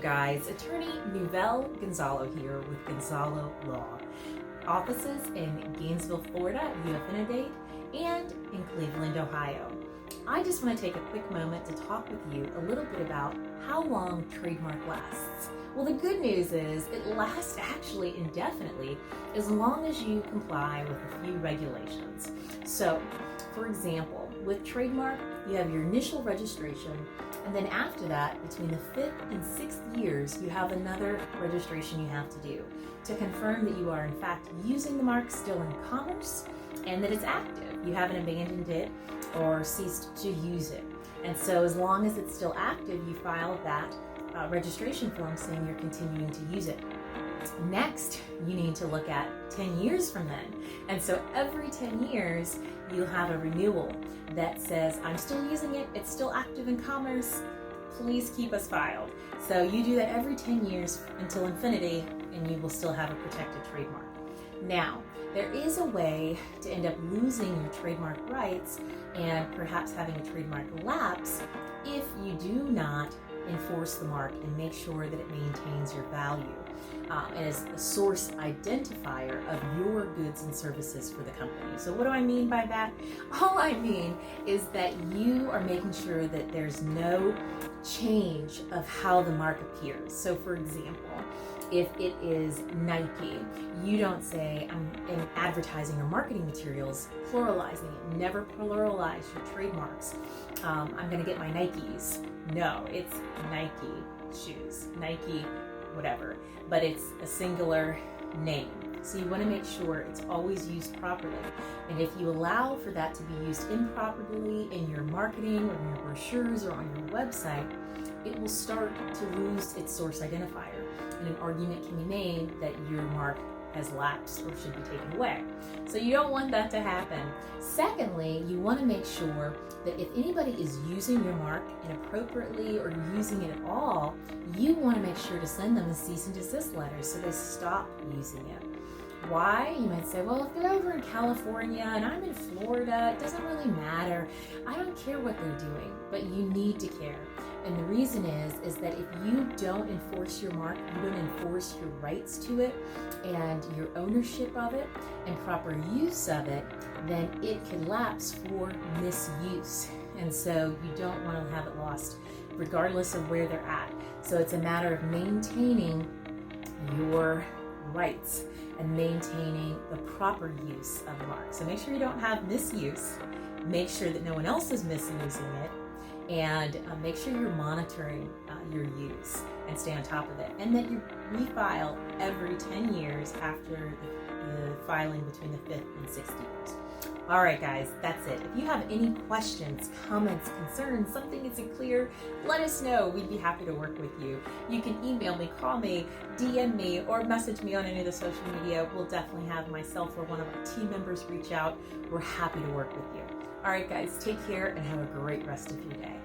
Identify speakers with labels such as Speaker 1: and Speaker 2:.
Speaker 1: guys, attorney Nouvelle Gonzalo here with Gonzalo Law. Offices in Gainesville, Florida, Untitled, and in Cleveland, Ohio. I just want to take a quick moment to talk with you a little bit about how long trademark lasts. Well, the good news is it lasts actually indefinitely as long as you comply with a few regulations. So, for example, with trademark, you have your initial registration, and then after that, between the 5th and 6th years, you have another registration you have to do to confirm that you are in fact using the mark still in commerce and that it's active. You haven't abandoned it or ceased to use it. And so as long as it's still active, you file that registration form saying you're continuing to use it. Next, you need to look at 10 years from then. And so every 10 years, you'll have a renewal that says, I'm still using it, it's still active in commerce, please keep us filed. So you do that every 10 years until infinity, and you will still have a protected trademark. Now, there is a way to end up losing your trademark rights and perhaps having a trademark lapse if you do not enforce the mark and make sure that it maintains your value as a source identifier of your goods and services for the company. So what do I mean by that? All I mean is that you are making sure that there's no change of how the mark appears. So for example, if it is Nike, you don't say, in advertising or marketing materials, pluralizing it. Never pluralize your trademarks. I'm gonna get my Nikes. No, it's Nike shoes, Nike whatever, but it's a singular name. So you want to make sure it's always used properly. And if you allow for that to be used improperly in your marketing or in your brochures or on your website, it will start to lose its source identifier. And an argument can be made that your mark has lapsed or should be taken away. So you don't want that to happen. Secondly, you want to make sure that if anybody is using your mark inappropriately or using it at all, you want to make sure to send them a cease and desist letter so they stop using it. Why? You might say, well, if they're over in California and I'm in Florida, it doesn't really matter. I don't care what they're doing, but you need to care. And the reason is that if you don't enforce your mark, you don't enforce your rights to it and your ownership of it and proper use of it, then it can lapse for misuse. And so you don't want to have it lost regardless of where they're at. So it's a matter of maintaining your rights and maintaining the proper use of the mark. So make sure you don't have misuse. Make sure that no one else is misusing it. And make sure you're monitoring your use and stay on top of it. And that you refile every 10 years after the filing between the 5th and 6th years. All right, guys, that's it. If you have any questions, comments, concerns, something isn't clear, let us know. We'd be happy to work with you. You can email me, call me, DM me, or message me on any of the social media. We'll definitely have myself or one of our team members reach out. We're happy to work with you. All right, guys, take care and have a great rest of your day.